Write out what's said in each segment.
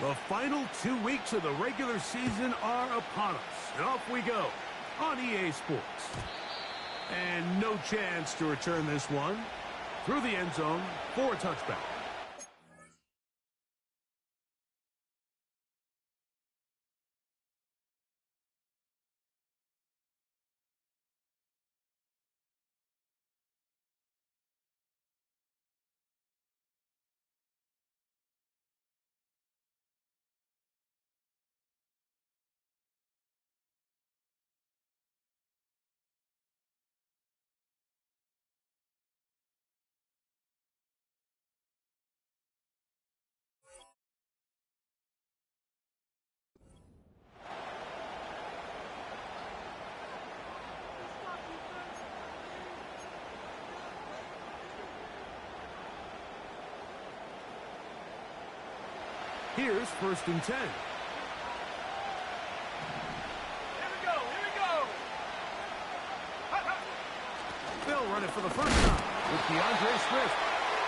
The final 2 weeks of the regular season are upon us, and off we go on EA Sports. And no chance to return this one through the end zone for a touchback. Here's 1st and 10. Here we go, here we go. They'll run it for the first time with DeAndre Swift.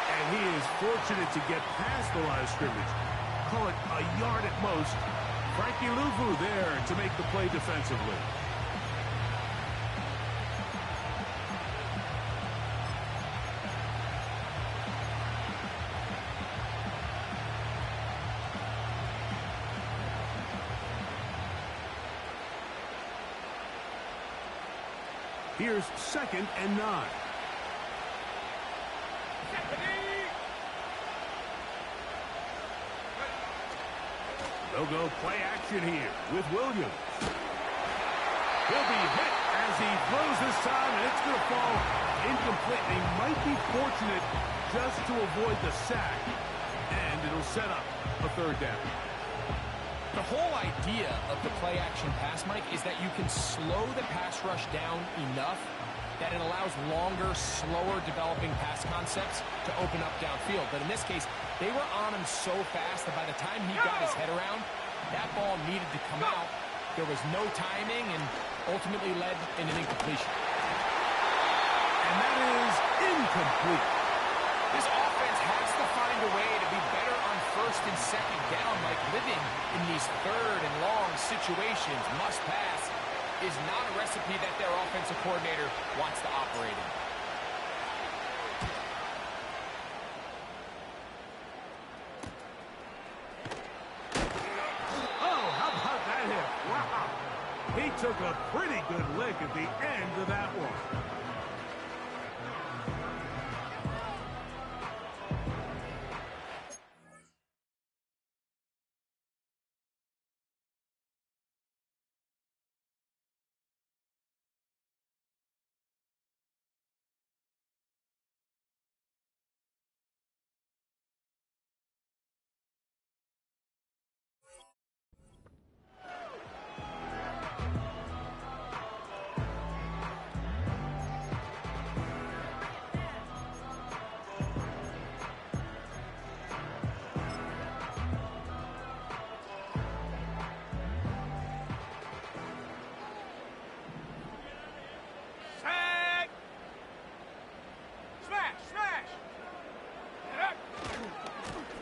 And he is fortunate to get past the line of scrimmage. Call it a yard at most. Frankie Louvu there to make the play defensively. Here's 2nd and 9. They'll go play action here with Williams. He'll be hit as he throws this time, and it's going to fall incomplete. He might be fortunate just to avoid the sack, and it'll set up a 3rd down. The whole idea of the play-action pass, Mike, is that you can slow the pass rush down enough that it allows longer, slower developing pass concepts to open up downfield. But in this case, they were on him so fast that by the time he got his head around, that ball needed to come out. There was no timing and ultimately led in an incompletion. And that is incomplete. This offense has to find a way to be better on 1st and 2nd down, like living in these 3rd and long situations. Must pass is not a recipe that their offensive coordinator wants to operate in. Oh, how about that hit? Wow. He took a pretty good lick at the end of that one.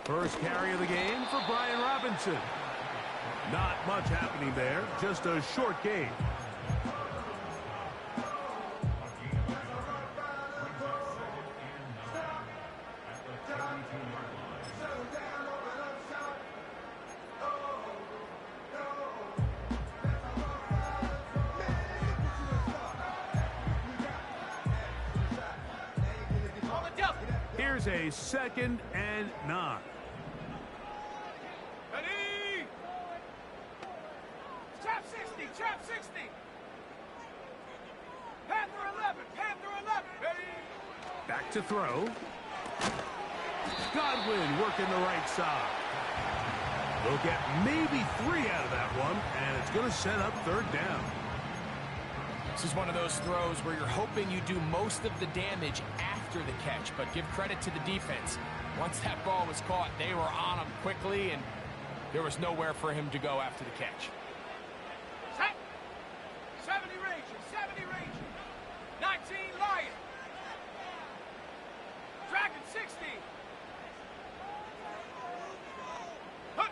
First carry of the game for Brian Robinson. Not much happening there, just a short game. Here's a 2nd and 9. Ready? Trap 60, trap 60. Panther 11, Panther 11. Ready? Back to throw. Godwin working the right side. They'll get maybe 3 out of that one, and it's going to set up 3rd down. This is one of those throws where you're hoping you do most of the damage after the catch, but give credit to the defense. Once that ball was caught, they were on him quickly, and there was nowhere for him to go after the catch. Set. 70 Ranger, 70 Ranger. 19 Lion. Dragon 60. Hup.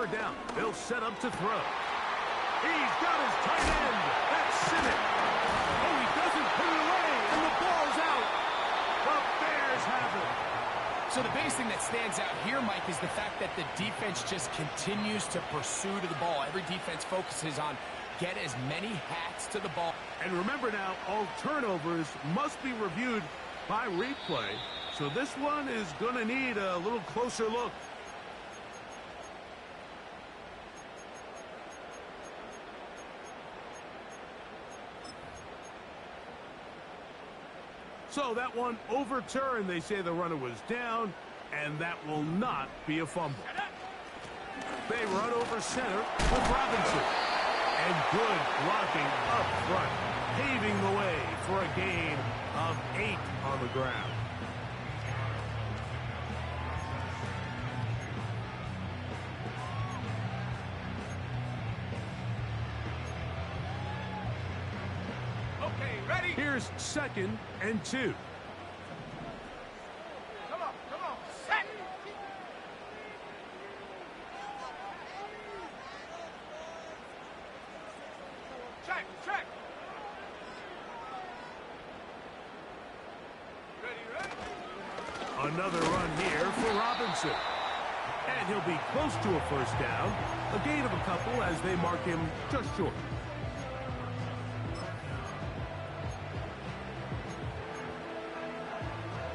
third down. They'll set up to throw. He's got his tight end. That's Simmons. Oh, he doesn't put it away, and the ball's out. The Bears have it. So the biggest thing that stands out here, Mike, is the fact that the defense just continues to pursue to the ball. Every defense focuses on get as many hats to the ball. And remember now, all turnovers must be reviewed by replay. So this one is going to need a little closer look. So that one overturned. They say the runner was down, and that will not be a fumble. They run over center with Robinson. And good blocking up front, paving the way for a gain of 8 on the ground. Okay, ready? Here's 2nd and 2. Come on, set! Check! Ready? Another run here for Robinson. And he'll be close to a first down. A gain of a couple as they mark him just short.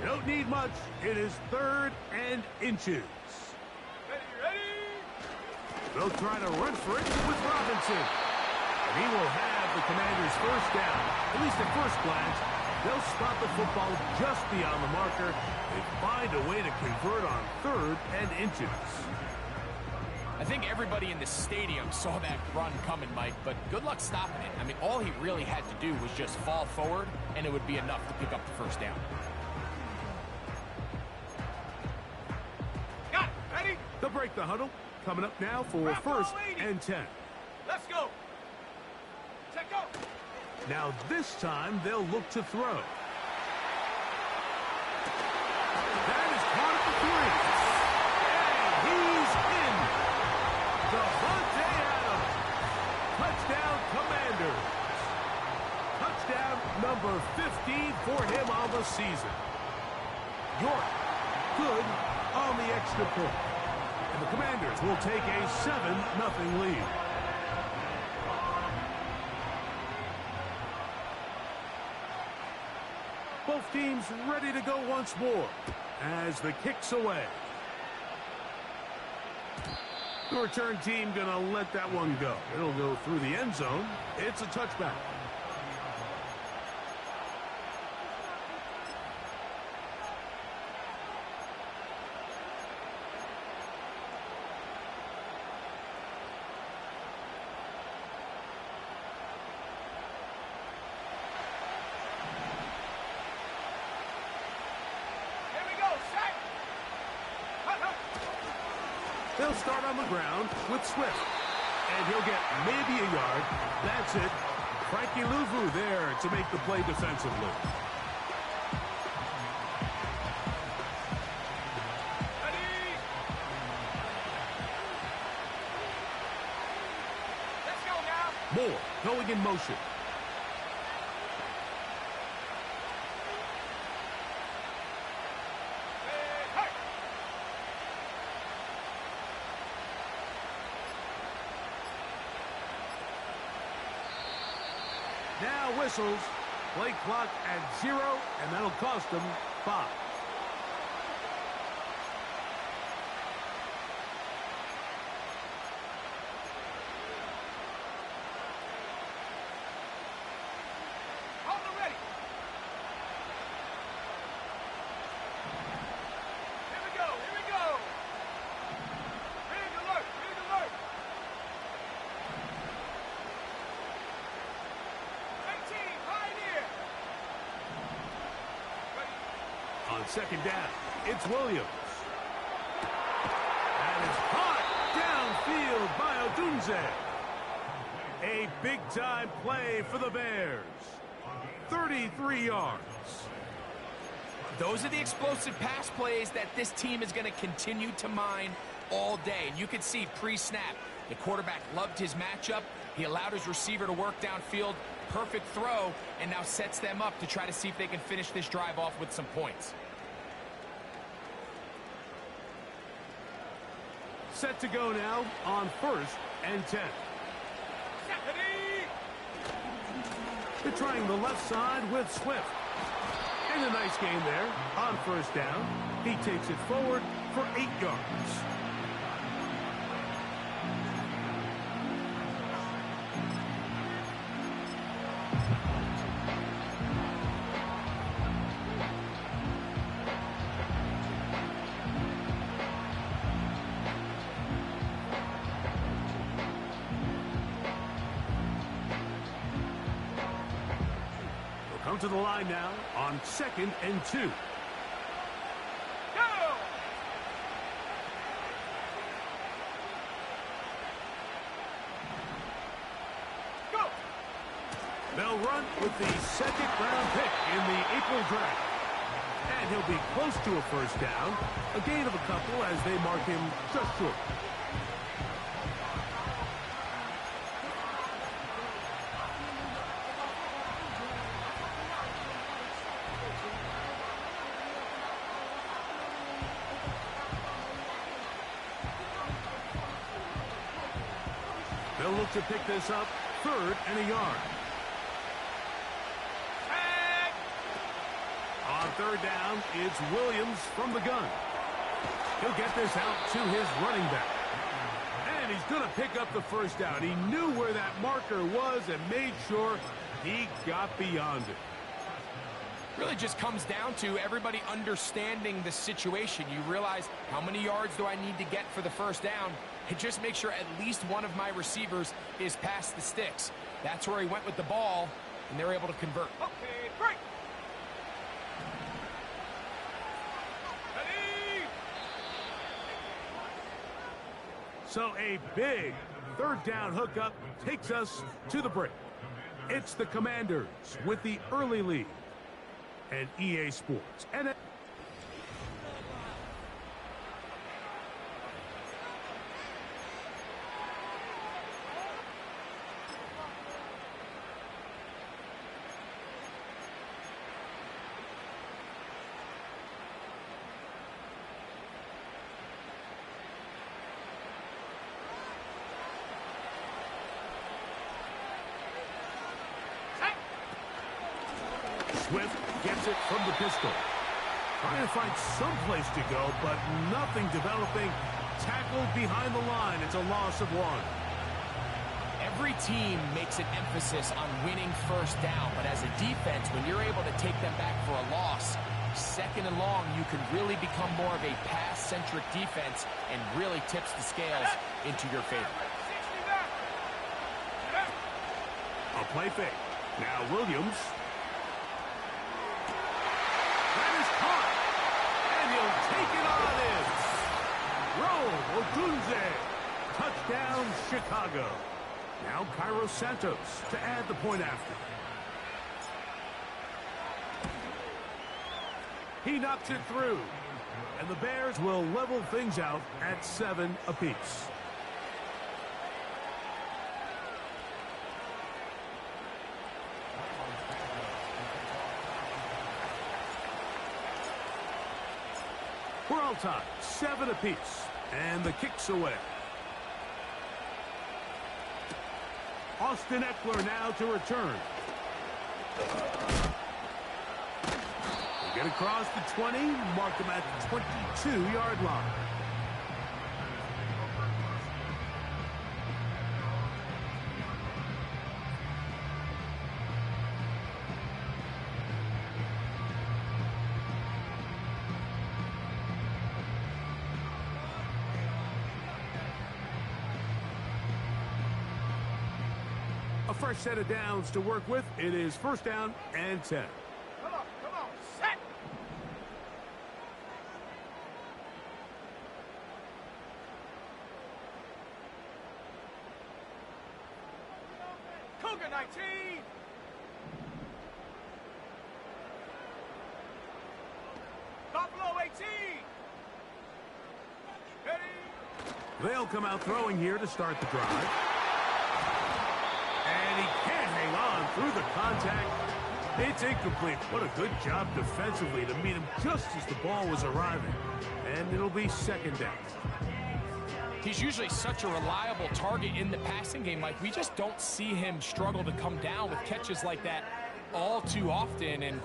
Don't need much. It is 3rd and inches. Ready? They'll try to run for it with Robinson. And he will have the Commanders' first down. At least at first glance, they'll spot the football just beyond the marker. They find a way to convert on 3rd and inches. I think everybody in the stadium saw that run coming, Mike, but good luck stopping it. I mean, all he really had to do was just fall forward, and it would be enough to pick up the first down. Got it. Ready? They'll break the huddle. Coming up now for 1st and 10. Let's go. Check go. Now this time they'll look to throw. That is caught at the 3. And he's in. Davante Adams. Touchdown Commanders. Touchdown number 15 for him on the season. York good on the extra point. And the Commanders will take a 7-0 lead. Both teams ready to go once more as the kick's away. The return team going to let that one go. It'll go through the end zone. It's a touchback. They'll start on the ground with Swift. And he'll get maybe a yard. That's it. Frankie Louvu there to make the play defensively. Ready? Let's go now. Moore going in motion. Now whistles. Play clock at 0, and that'll cost them 5. Hold it ready. Here we go. Rig alert. On 2nd down, it's Williams. That is caught downfield by Odunze. A big-time play for the Bears. 33 yards. Those are the explosive pass plays that this team is going to continue to mine all day. And you can see pre-snap, the quarterback loved his matchup. He allowed his receiver to work downfield. Perfect throw, and now sets them up to try to see if they can finish this drive off with some points. Set to go now on 1st and 10. They're trying the left side with Swift. And a nice game there on 1st down. He takes it forward for 8 yards. Come to the line now on 2nd and 2. Go! Go! They'll run with the 2nd-round pick in the April draft. And he'll be close to a 1st down. A gain of a couple as they mark him just short. They'll look to pick this up 3rd and a yard. Tag! On 3rd down, it's Williams from the gun. He'll get this out to his running back. And he's going to pick up the 1st down. He knew where that marker was and made sure he got beyond it. Really just comes down to everybody understanding the situation. You realize, how many yards do I need to get for the 1st down? And just make sure at least one of my receivers is past the sticks. That's where he went with the ball, and they're able to convert. Okay, break! Ready! So a big 3rd down hookup takes us to the break. It's the Commanders with the early lead. And EA Sports. And Swift gets it from the pistol. Trying to find some place to go, but nothing developing. Tackled behind the line. It's a loss of 1. Every team makes an emphasis on winning 1st down, but as a defense, when you're able to take them back for a loss, 2nd and long, you can really become more of a pass-centric defense and really tips the scales into your favor. 60 back. A play fake. Now Williams. Take it on in. Roll, Odunze. Touchdown, Chicago. Now Cairo Santos to add the point after. He knocks it through. And the Bears will level things out at 7 apiece. We're all tied, 7 apiece, and the kick's away. Austin Eckler now to return. They get across the 20, mark him at the 22-yard line. A fresh set of downs to work with. It is 1st down and 10. Come on, set! Cougar 19! Buffalo 18! Ready? They'll come out throwing here to start the drive. And he can't hang on through the contact. It's incomplete. What a good job defensively to meet him just as the ball was arriving. And it'll be second down. He's usually such a reliable target in the passing game. Like, we just don't see him struggle to come down with catches like that all too often. And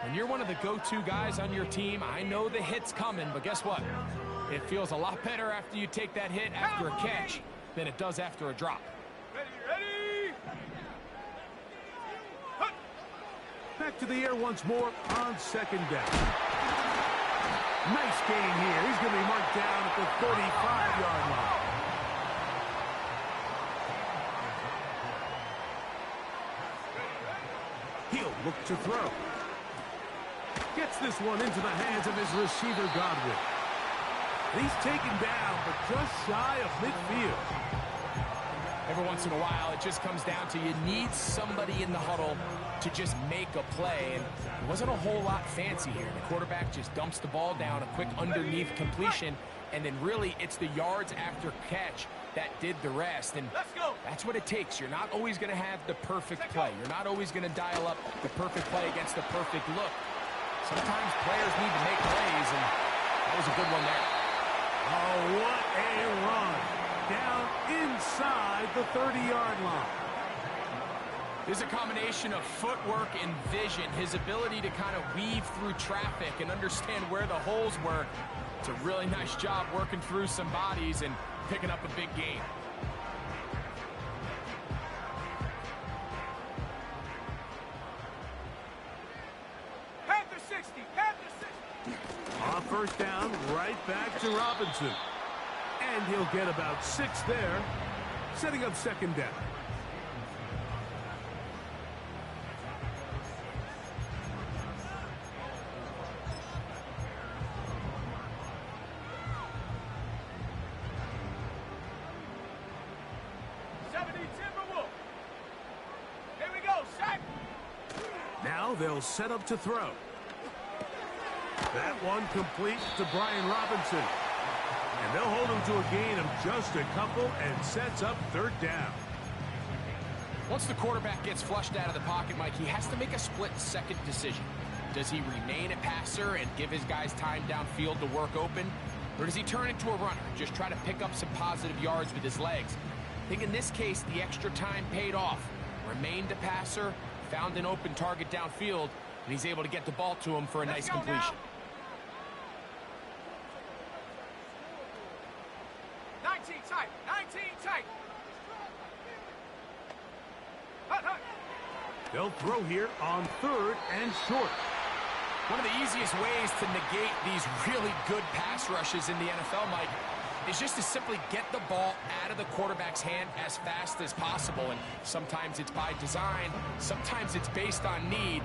when you're one of the go-to guys on your team, I know the hit's coming, but guess what? It feels a lot better after you take that hit after a catch than it does after a drop. Ready! Back to the air once more on second down. Nice gain here. He's going to be marked down at the 35-yard line. He'll look to throw. Gets this one into the hands of his receiver, Godwin. He's taken down, but just shy of midfield. Every once in a while, it just comes down to you need somebody in the huddle to just make a play. And it wasn't a whole lot fancy here. The quarterback just dumps the ball down, a quick underneath completion, and then really it's the yards after catch that did the rest. And that's what it takes. You're not always going to have the perfect play. You're not always going to dial up the perfect play against the perfect look. Sometimes players need to make plays, and that was a good one there. Oh, what a run. Down inside the 30-yard line. There's a combination of footwork and vision, his ability to kind of weave through traffic and understand where the holes were. It's a really nice job working through some bodies and picking up a big gain. Panther 60! Panther 60! On first down, right back to Robinson. And he'll get about 6 there, setting up second down. Now they'll set up to throw. That one complete to Brian Robinson. And they'll hold him to a gain of just a couple and sets up third down. Once the quarterback gets flushed out of the pocket, Mike, he has to make a split-second decision. Does he remain a passer and give his guys time downfield to work open? Or does he turn into a runner, just try to pick up some positive yards with his legs? I think in this case, the extra time paid off. Remained a passer, found an open target downfield, and he's able to get the ball to him for a nice completion. 19 tight, 19 tight. They'll throw here on third and short. One of the easiest ways to negate these really good pass rushes in the NFL, Mike, is just to simply get the ball out of the quarterback's hand as fast as possible. And sometimes it's by design, sometimes it's based on need.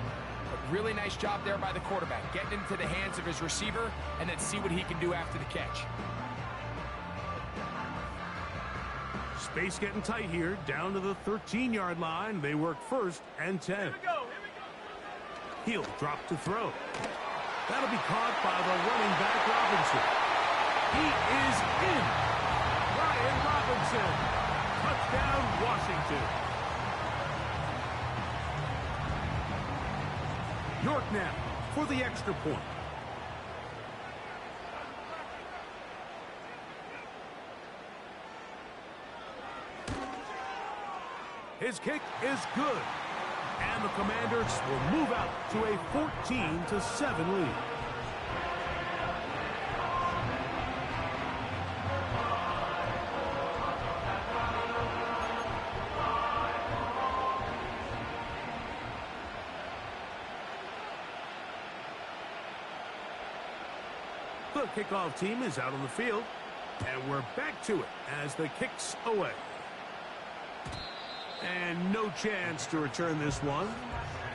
But really nice job there by the quarterback, getting into the hands of his receiver and then see what he can do after the catch. Space getting tight here, down to the 13-yard line. They work first and 10. Here we go. He'll drop to throw. That'll be caught by the running back, Robinson. He is in. Brian Robinson. Touchdown, Washington. York now for the extra point. His kick is good. And the Commanders will move out to a 14-7 lead. The kickoff team is out on the field, and we're back to it as the kick's away. And no chance to return this one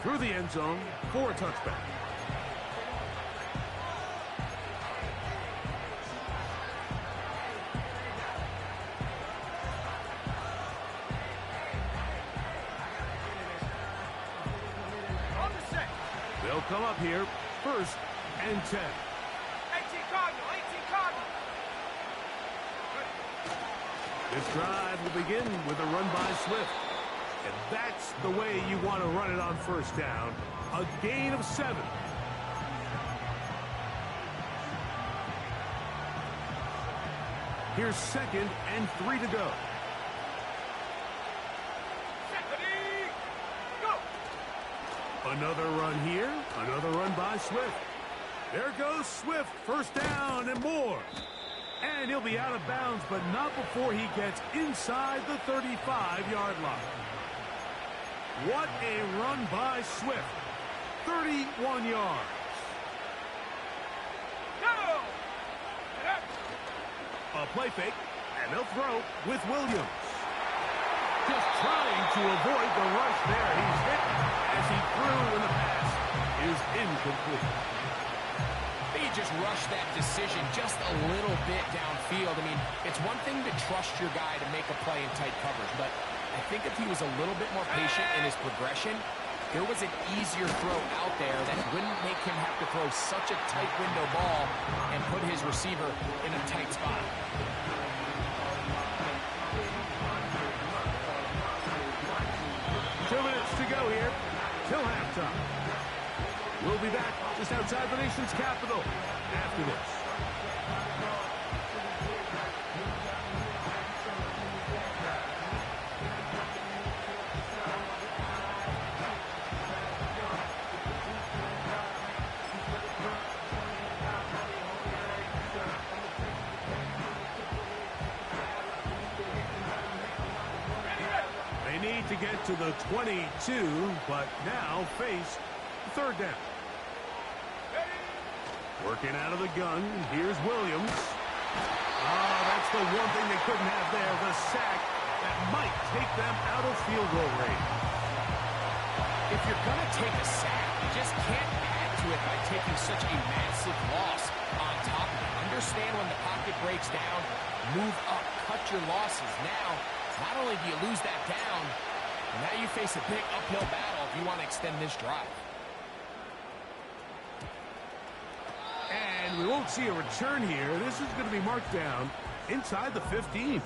through the end zone for a touchback. On the set. They'll come up here first and 10. 18 Cardinal, 18 Cardinal. This drive will begin with a run by Swift. And that's the way you want to run it on first down. A gain of 7. Here's 2nd and 3 to go. Ready, go. Another run here. Another run by Swift. There goes Swift. First down and more. And he'll be out of bounds, but not before he gets inside the 35-yard line. What a run by Swift. 31 yards. Go. A play fake, and they'll throw with Williams. Just trying to avoid the rush there. He's hit as he threw, and the pass is incomplete. He just rushed that decision just a little bit downfield. I mean, it's one thing to trust your guy to make a play in tight coverage, but I think if he was a little bit more patient in his progression, there was an easier throw out there that wouldn't make him have to throw such a tight window ball and put his receiver in a tight spot. Two minutes to go here till halftime. We'll be back just outside the nation's capital after this. They need to get to the 22, but now face third down. Working out of the gun. Here's Williams. Oh, that's the one thing they couldn't have there. The sack that might take them out of field goal range. If you're going to take a sack, you just can't add to it by taking such a massive loss on top of it. Understand when the pocket breaks down, move up, cut your losses. Now, not only do you lose that down, now you face a big uphill battle if you want to extend this drive. And we won't see a return here. This is going to be marked down inside the 15.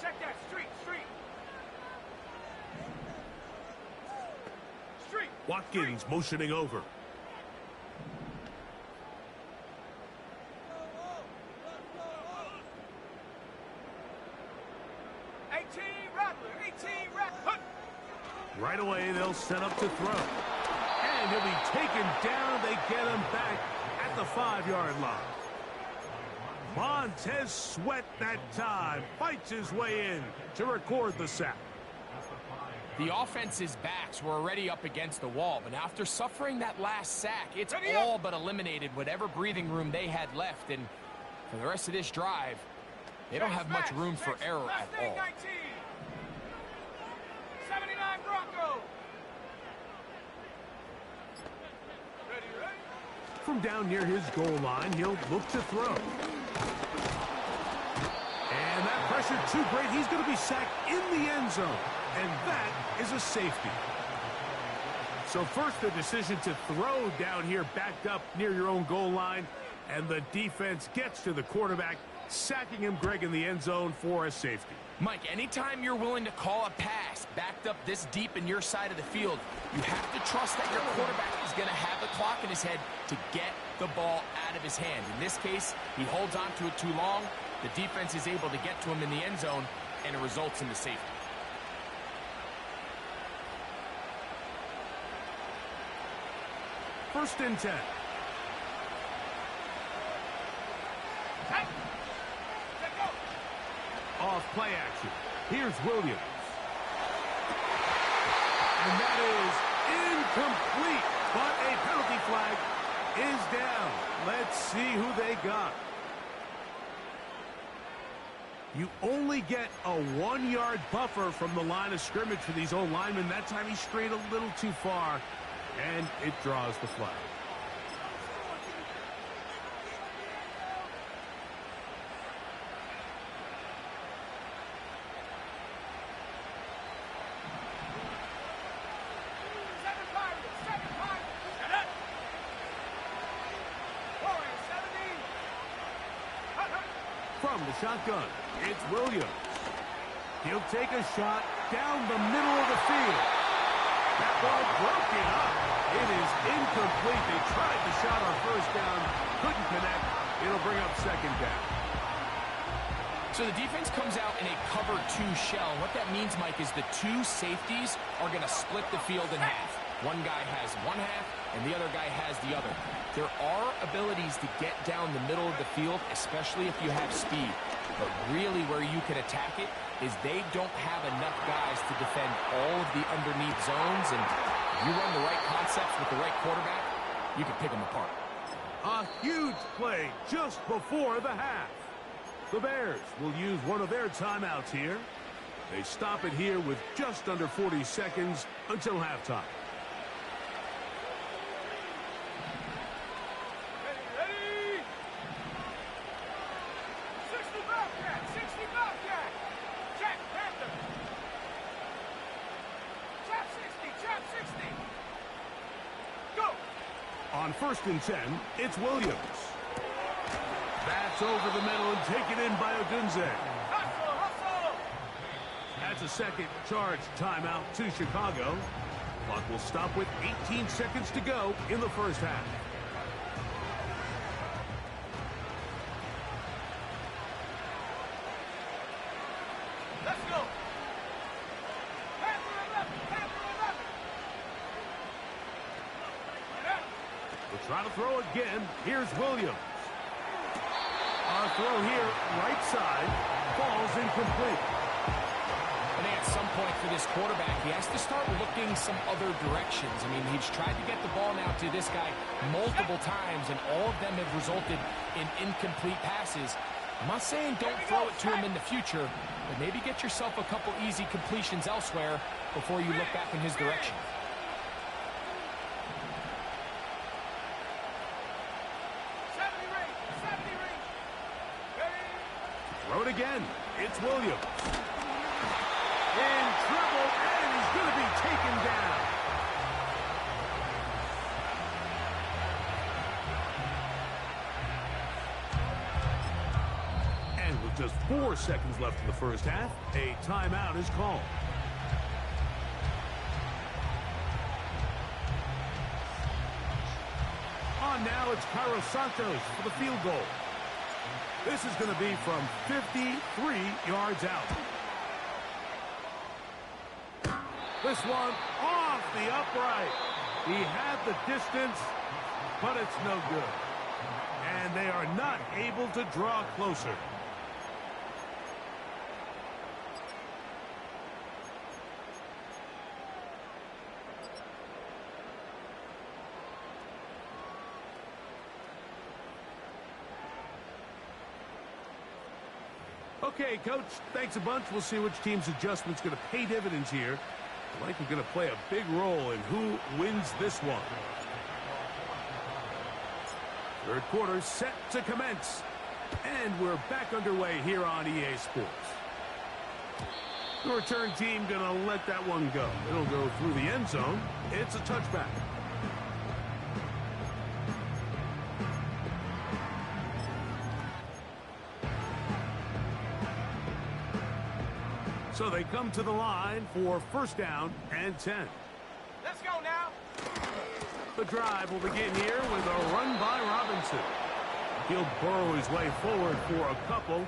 Check that. Street. Watkins motioning over. Right away, they'll set up to throw. And he'll be taken down. They get him back at the 5-yard line. Montez Sweat that time fights his way in to record the sack. The offense's backs were already up against the wall, but after suffering that last sack, it's all but eliminated whatever breathing room they had left. And for the rest of this drive, they don't have much room for error at all. 79 Broncos. Ready. From down near his goal line, he'll look to throw. And that pressure too great. He's going to be sacked in the end zone. And that is a safety. So first the decision to throw down here backed up near your own goal line. And the defense gets to the quarterback, sacking him, Greg, in the end zone for a safety. Mike, anytime you're willing to call a pass backed up this deep in your side of the field, you have to trust that your quarterback is going to have the clock in his head to get the ball out of his hand. In this case, he holds on to it too long. The defense is able to get to him in the end zone, and it results in the safety. First and 10. Off play action. Here's Williams. And that is incomplete. But a penalty flag is down. Let's see who they got. You only get a 1-yard buffer from the line of scrimmage for these old linemen. That time he strayed a little too far, and it draws the flag. From the shotgun, it's Williams. He'll take a shot down the middle of the field. That ball broken up. It is incomplete. They tried the shot on first down, couldn't connect. It'll bring up second down. So the defense comes out in a cover 2 shell. What that means, Mike, is the 2 safeties are going to split the field in half. One guy has one half, and the other guy has the other. There are abilities to get down the middle of the field, especially if you have speed. But really where you can attack it is they don't have enough guys to defend all of the underneath zones, and if you run the right concepts with the right quarterback, you can pick them apart. A huge play just before the half. The Bears will use one of their timeouts here. They stop it here with just under 40 seconds until halftime. On 1st and 10, it's Williams. That's over the middle and taken in by Odunze. That's a second charge timeout to Chicago. Clock will stop with 18 seconds to go in the first half. Let's go. We'll try to throw again. Here's Williams. Our throw here, right side, falls incomplete. I think at some point for this quarterback, he has to start looking some other directions. I mean, he's tried to get the ball now to this guy multiple times, and all of them have resulted in incomplete passes. I'm not saying don't throw it to him in the future, but maybe get yourself a couple easy completions elsewhere before you look back in his direction. Throw it again. It's Williams. In trouble, and he's going to be taken down. And with just 4 seconds left in the first half, a timeout is called. On now, it's Cairo Santos for the field goal. This is going to be from 53 yards out. This one off the upright. He had the distance, but it's no good. And they are not able to draw closer. Okay, Coach, thanks a bunch. We'll see which team's adjustment's going to pay dividends here. I like we're going to play a big role in who wins this one. Third quarter set to commence. And we're back underway here on EA Sports. The return team going to let that one go. It'll go through the end zone. It's a touchback. So they come to the line for 1st down and 10. Let's go now. The drive will begin here with a run by Robinson. He'll burrow his way forward for a couple.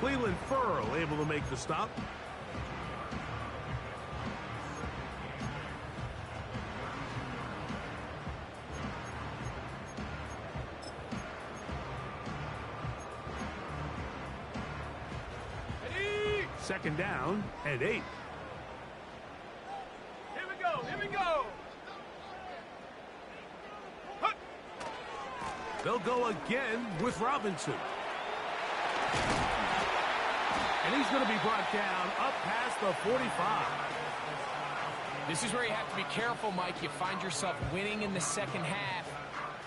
Cleveland Furl able to make the stop. Second down and 8. Here we go. Here we go. They'll go again with Robinson. And he's going to be brought down up past the 45. This is where you have to be careful, Mike. You find yourself winning in the second half.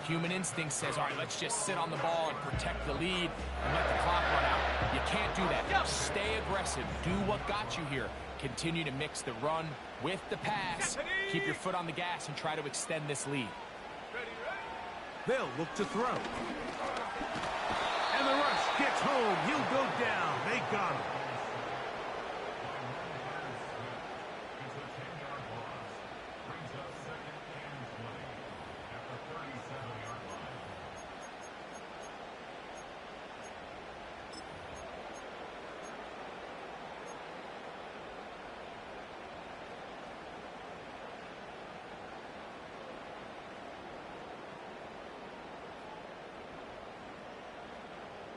Human instinct says, all right, let's just sit on the ball and protect the lead and let the clock run out. You can't do that. Stay aggressive. Do what got you here. Continue to mix the run with the pass. Keep your foot on the gas and try to extend this lead. They'll look to throw. And the rush gets home. He'll go down. They got him.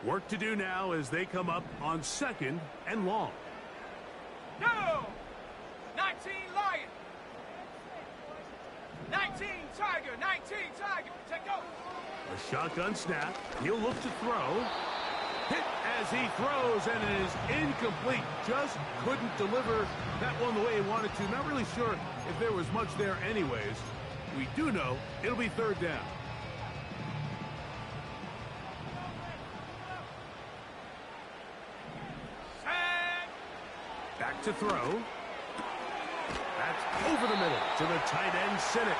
Work to do now as they come up on 2nd and long. Go! 19 Lion. 19 Tiger. 19 Tiger. Take go. A shotgun snap. He'll look to throw. Hit as he throws, and it is incomplete. Just couldn't deliver that one the way he wanted to. Not really sure if there was much there anyways. We do know it'll be 3rd down. Back to throw. That's over the middle to the tight end, Sinnott.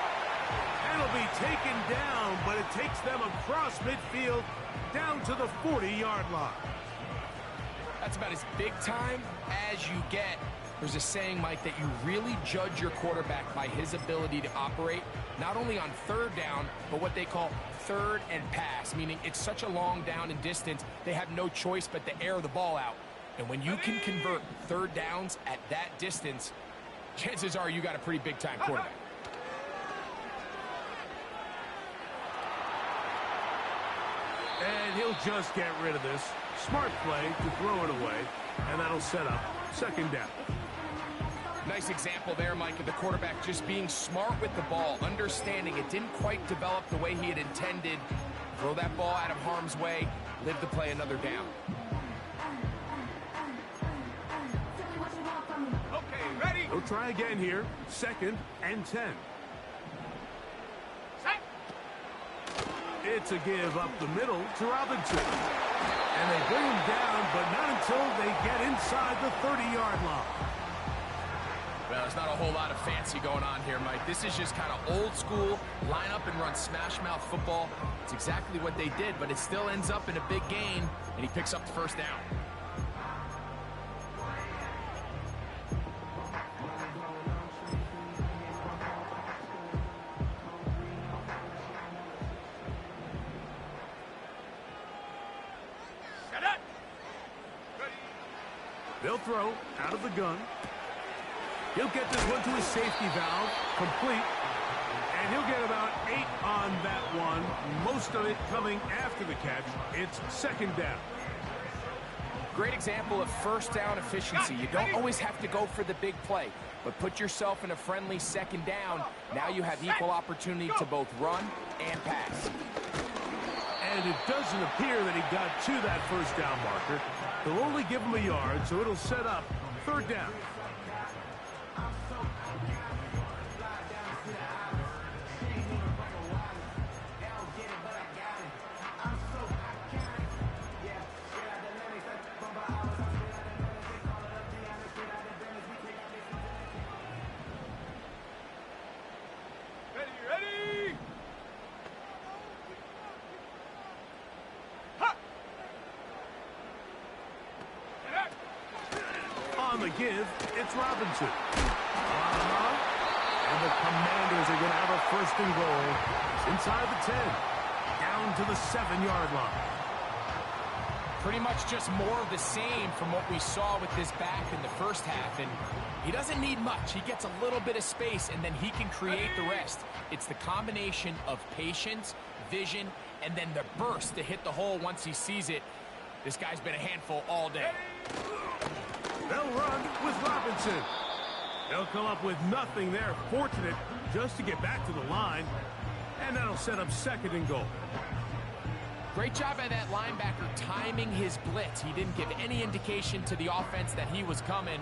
And it'll be taken down, but it takes them across midfield down to the 40-yard line. That's about as big time as you get. There's a saying, Mike, that you really judge your quarterback by his ability to operate, not only on 3rd down, but what they call 3rd and pass, meaning it's such a long down and distance, they have no choice but to air the ball out. And when you can convert 3rd downs at that distance, chances are you got a pretty big-time quarterback. And he'll just get rid of this. Smart play to throw it away, and that'll set up 2nd down. Nice example there, Mike, of the quarterback just being smart with the ball, understanding it didn't quite develop the way he had intended. Throw that ball out of harm's way, live to play another down. We'll try again here. 2nd and 10. Set. It's a give up the middle to Robinson. And they bring him down, but not until they get inside the 30-yard line. Well, there's not a whole lot of fancy going on here, Mike. This is just kind of old school, line up and run smash mouth football. It's exactly what they did, but it still ends up in a big gain, and he picks up the 1st down. They'll throw out of the gun. He'll get this one to his safety valve, complete. And he'll get about 8 on that one, most of it coming after the catch. It's 2nd down. Great example of 1st down efficiency. You don't always have to go for the big play, but put yourself in a friendly 2nd down. Now you have equal opportunity to both run and pass. And it doesn't appear that he got to that 1st down marker. They'll only give him a yard, so it'll set up 3rd down. Ready? On the give, it's Robinson. And the Commanders are going to have a 1st and goal inside the 10, down to the 7-yard line. Pretty much just more of the same from what we saw with this back in the 1st half. And he doesn't need much. He gets a little bit of space, and then he can create the rest. It's the combination of patience, vision, and then the burst to hit the hole once he sees it. This guy's been a handful all day. They'll run with Robinson. They'll come up with nothing there. Fortunate just to get back to the line. And that'll set up 2nd and goal. Great job by that linebacker timing his blitz. He didn't give any indication to the offense that he was coming,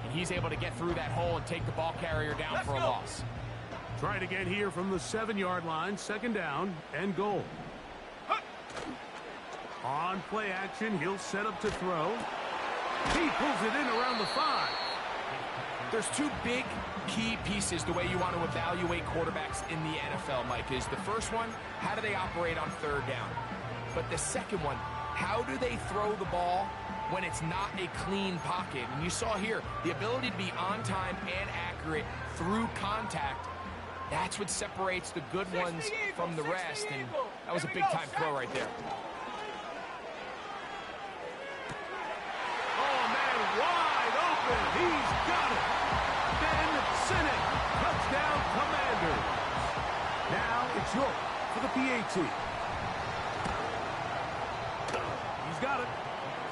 and he's able to get through that hole and take the ball carrier down for a loss. Try it again here from the 7-yard line, 2nd down and goal. On play action, he'll set up to throw. He pulls it in around the 5. There's two big key pieces the way you want to evaluate quarterbacks in the NFL, Mike, is the first one, how do they operate on 3rd down? But the second one, how do they throw the ball when it's not a clean pocket? And you saw here, the ability to be on time and accurate through contact, that's what separates the good ones from the rest, and that was a big-time throw right there. Oh, man, wide open. He's got it. Senate, touchdown Commanders. Now it's York for the PAT. He's got it.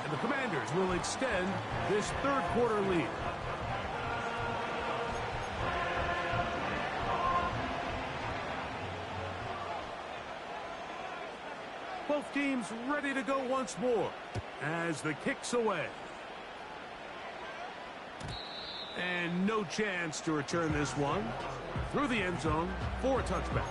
And the Commanders will extend this 3rd quarter lead. Both teams ready to go once more as the kick's away. And no chance to return this one through the end zone for a touchback.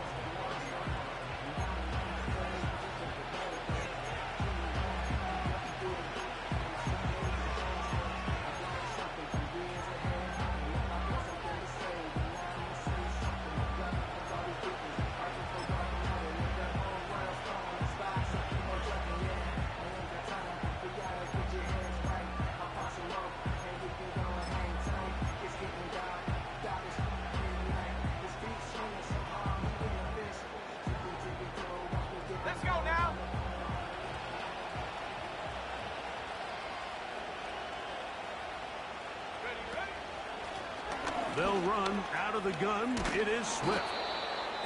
They'll run out of the gun. It is Swift.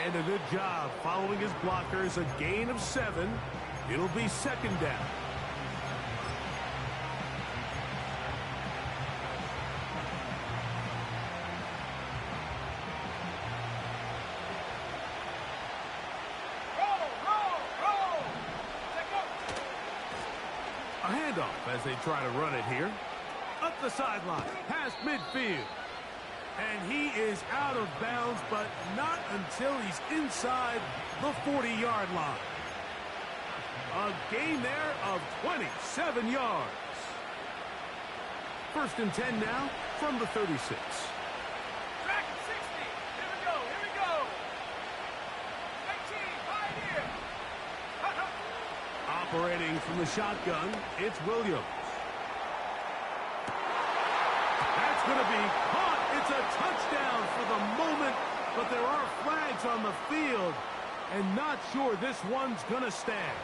And a good job following his blockers. A gain of 7. It'll be 2nd down. A handoff as they try to run it here. Up the sideline, past midfield. And he is out of bounds, but not until he's inside the 40-yard line. A gain there of 27 yards. 1st and 10 now from the 36. Track 60. Here we go. Here we go. 18. Right here. Operating from the shotgun, it's Williams. That's going to be caught. It's a touchdown for the moment, but there are flags on the field, and not sure this one's going to stand.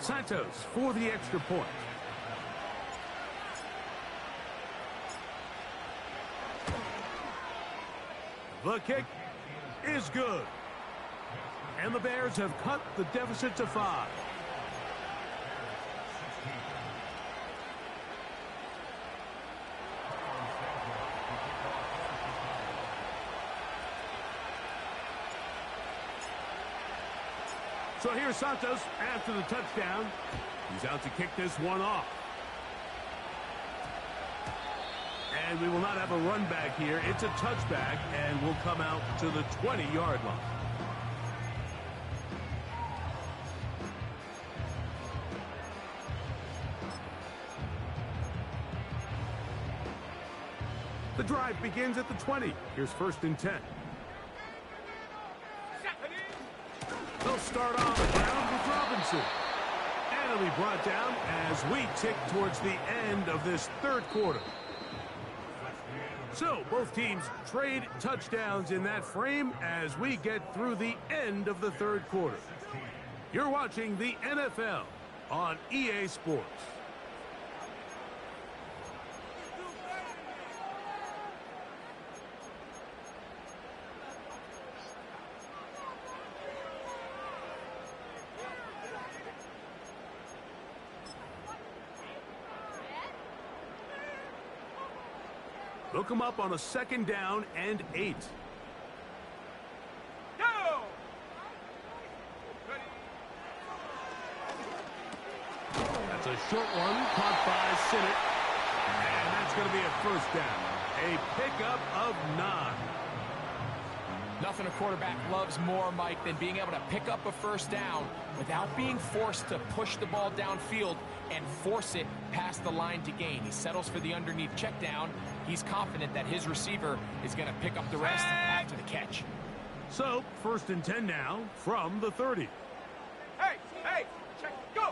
Santos for the extra point. The kick is good. And the Bears have cut the deficit to 5. So here's Santos after the touchdown. He's out to kick this one off. And we will not have a run back here. It's a touchback, and we'll come out to the 20-yard line. The drive begins at the 20. Here's 1st and 10. They'll start on the ground with Robinson. And it'll be brought down as we tick towards the end of this 3rd quarter. So both teams trade touchdowns in that frame as we get through the end of the 3rd quarter. You're watching the NFL on EA Sports. They'll come up on a 2nd down and 8. It's a short one caught by Sinnott. And that's going to be a first down. A pickup of 9. Nothing a quarterback loves more, Mike, than being able to pick up a first down without being forced to push the ball downfield and force it past the line to gain. He settles for the underneath check down. He's confident that his receiver is going to pick up the rest after the catch. So, 1st and 10 now from the 30. Hey, check, go!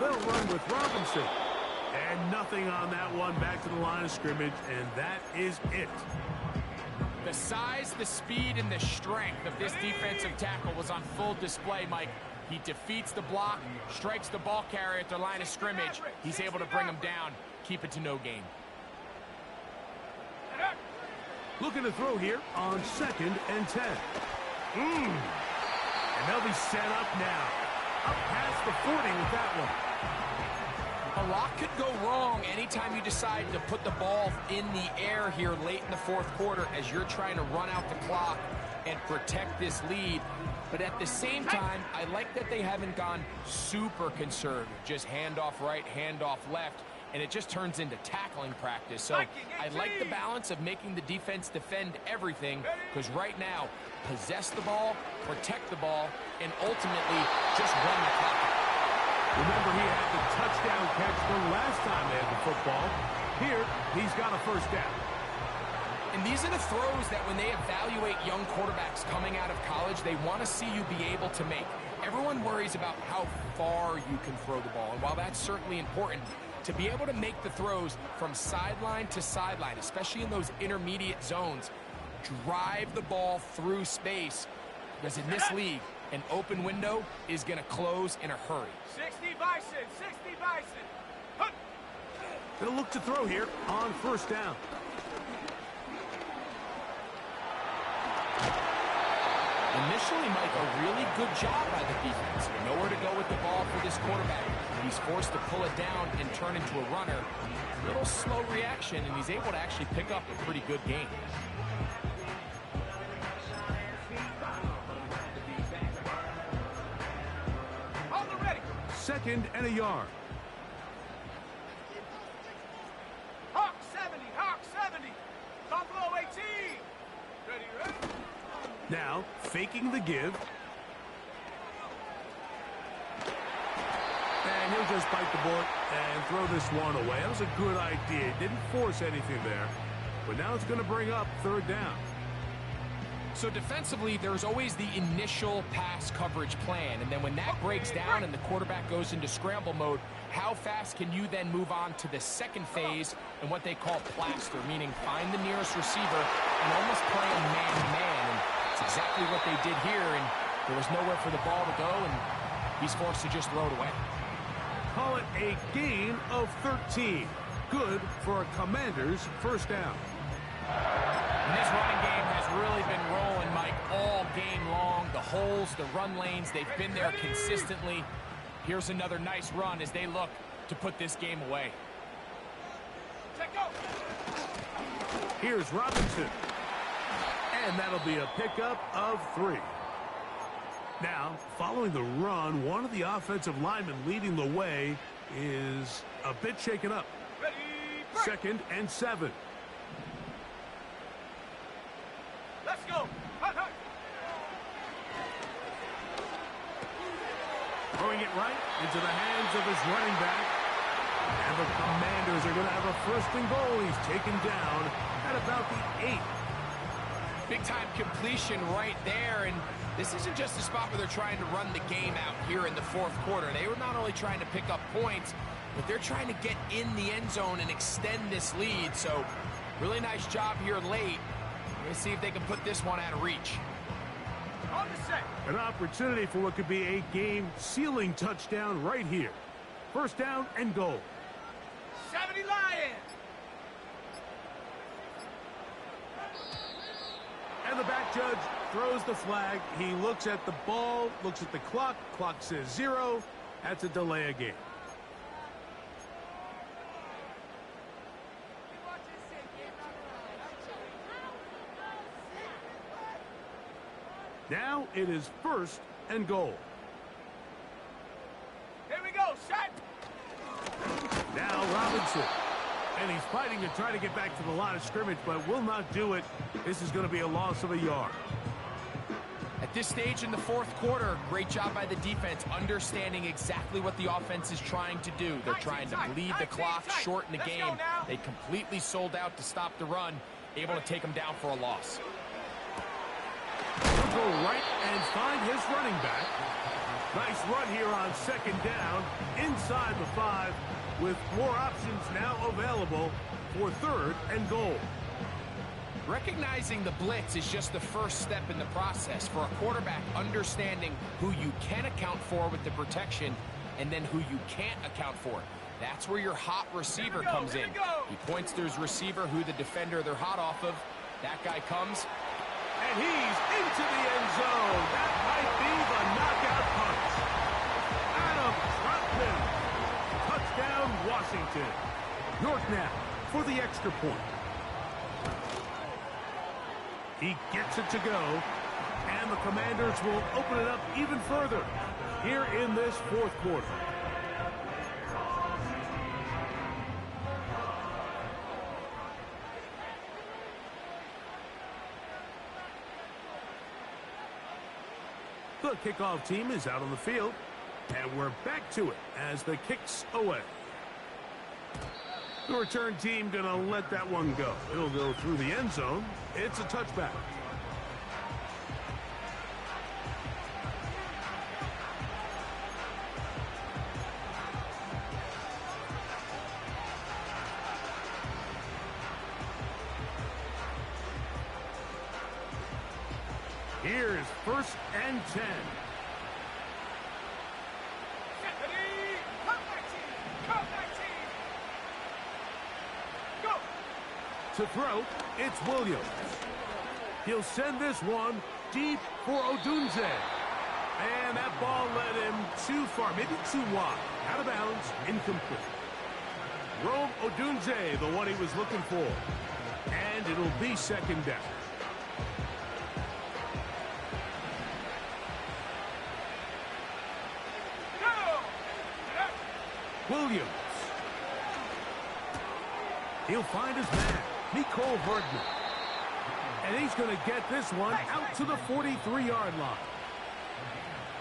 They'll run with Robinson. And nothing on that one, back to the line of scrimmage, and that is it. The size, the speed, and the strength of this defensive tackle was on full display, Mike. He defeats the block, strikes the ball carrier at the line of scrimmage. He's able to bring him down, keep it to no gain. Looking to throw here on 2nd and 10. And they'll be set up now. Up past the 40 with that one. A lot could go wrong anytime you decide to put the ball in the air here late in the 4th quarter as you're trying to run out the clock and protect this lead. But at the same time, I like that they haven't gone super conservative. Just handoff right, handoff left, and it just turns into tackling practice. So I like the balance of making the defense defend everything, because right now, possess the ball, protect the ball, and ultimately just run the clock out. Remember, he had the touchdown catch the last time they had the football. Here, he's got a first down. And these are the throws that when they evaluate young quarterbacks coming out of college, they want to see you be able to make. Everyone worries about how far you can throw the ball. And while that's certainly important, to be able to make the throws from sideline to sideline, especially in those intermediate zones, drive the ball through space. Because in this league, an open window is going to close in a hurry. 60 Bison, 60 Bison. They'll look to throw here on 1st down. Initially, Mike, a really good job by the defense. Nowhere to go with the ball for this quarterback. He's forced to pull it down and turn into a runner. A little slow reaction, and he's able to actually pick up a pretty good game. On the ready. 2nd and a yard. Hawk 70. Buffalo 18. Ready. Now, faking the give. And he'll just bite the bullet and throw this one away. That was a good idea. Didn't force anything there. But now it's going to bring up 3rd down. So defensively, there's always the initial pass coverage plan. And then when that breaks down and the quarterback goes into scramble mode, how fast can you then move on to the second phase and what they call plaster, meaning find the nearest receiver and almost play a man-to-man. And it's exactly what they did here, and there was nowhere for the ball to go, and he's forced to just throw it away. Call it a gain of 13. Good for a Commander's 1st down. And this running game has really been rolling, Mike, all game long. The holes, the run lanes, they've been there consistently. Here's another nice run as they look to put this game away. Here's Robinson. And that'll be a pickup of 3. Now, following the run, one of the offensive linemen leading the way is a bit shaken up. 2nd and 7. Let's go. Throwing it right into the hands of his running back. And the Commanders are going to have a 1st and goal. He's taken down at about the 8. Big-time completion right there, and this isn't just a spot where they're trying to run the game out here in the 4th quarter. They were not only trying to pick up points, but they're trying to get in the end zone and extend this lead. So, really nice job here late. We're going to see if they can put this one out of reach. On the set. An opportunity for what could be a game-sealing touchdown right here. 1st down and goal. 70 Lions. And the back judge throws the flag. He looks at the ball, looks at the clock. Clock says 0. That's a delay of game. Now it is 1st and goal. Here we go. Shot. Robinson. And he's fighting to try to get back to the line of scrimmage, but will not do it. This is going to be a loss of a yard. At this stage in the fourth quarter, great job by the defense, understanding exactly what the offense is trying to do. They're trying to bleed the clock, shorten the game. They completely sold out to stop the run, able to take them down for a loss. He'll go right and find his running back. Nice run here on second down, inside the 5, with more options now available for third and goal. Recognizing the blitz is just the first step in the process for a quarterback, understanding who you can account for with the protection and then who you can't account for. That's where your hot receiver comes in. He points to his receiver, who the defender they're hot off of. That guy comes. And he's into the end zone. That might be the knockout punch. Adam Troutman. Touchdown, Washington. York now for the extra point. He gets it to go, and the Commanders will open it up even further here in this fourth quarter. The kickoff team is out on the field, and we're back to it as the kick's away. The return team going to let that one go. It'll go through the end zone. It's a touchback. Here's 1st and 10. To throw, it's Williams. He'll send this one deep for Odunze. And that ball led him too far, maybe too wide. Out of bounds, incomplete. Rome Odunze, the one he was looking for. And it'll be second down. Williams. He'll find his man, Nicole Herdman. And he's going to get this one out to the 43-yard line.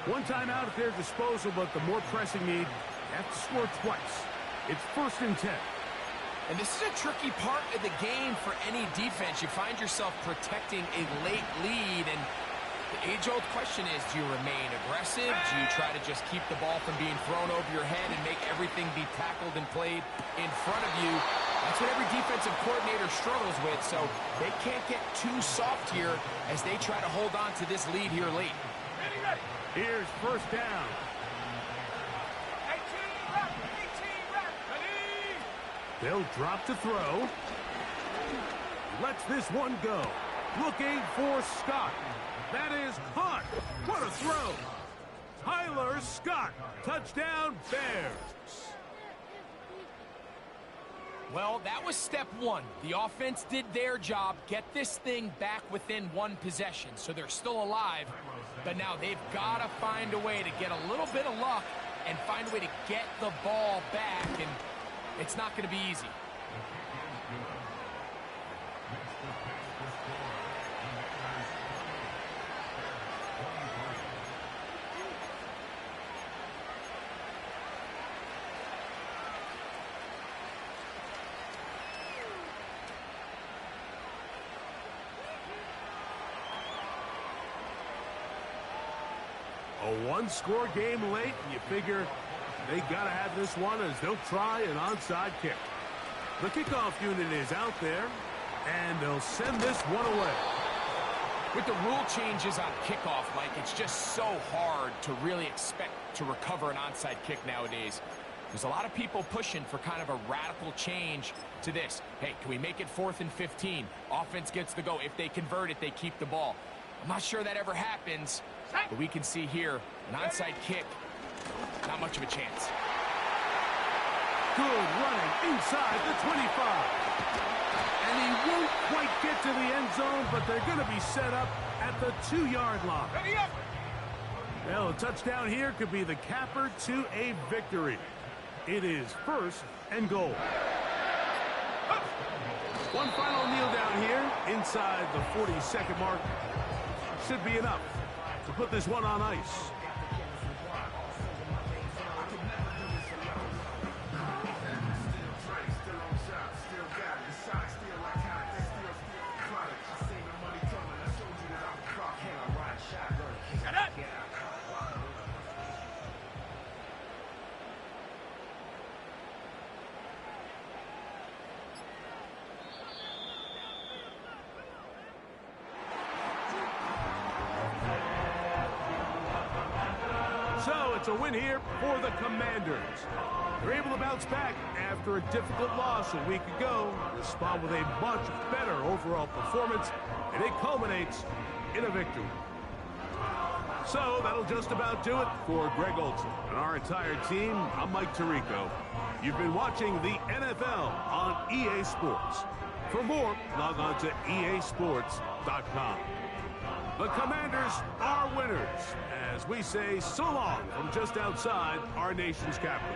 One timeout at their disposal, but the more pressing need, they have to score twice. It's 1st and 10. And this is a tricky part of the game for any defense. You find yourself protecting a late lead, and the age-old question is, do you remain aggressive? Do you try to just keep the ball from being thrown over your head and make everything be tackled and played in front of you? That's what every defensive coordinator struggles with, so they can't get too soft here as they try to hold on to this lead here late. Here's 1st down. 18, they'll drop to throw. Lets this one go. Looking for Scott. That is caught. What a throw. Tyler Scott. Touchdown, Bears. Well, that was step one. The offense did their job, get this thing back within one possession, so they're still alive. But now they've got to find a way to get a little bit of luck and find a way to get the ball back, and it's not going to be easy. A one-score game late, and you figure they got to have this one as they'll try an onside kick. The kickoff unit is out there, and they'll send this one away. With the rule changes on kickoff, Mike, it's just so hard to really expect to recover an onside kick nowadays. There's a lot of people pushing for kind of a radical change to this. Hey, can we make it 4th and 15? Offense gets the go. If they convert it, they keep the ball. I'm not sure that ever happens, but we can see here an onside kick, not much of a chance. Good running inside the 25. And he won't quite get to the end zone, but they're going to be set up at the 2-yard line. Ready up. Well, a touchdown here could be the capper to a victory. It is 1st and goal. One final kneel down here inside the 40-second mark. Should be enough to put this one on ice. So it's a win here for the Commanders. They're able to bounce back after a difficult loss a week ago, respond with a much better overall performance, and it culminates in a victory. So that'll just about do it for Greg Olson and our entire team. I'm Mike Tirico. You've been watching the NFL on EA Sports. For more, log on to easports.com. The Commanders are winners, as we say so long from just outside our nation's capital.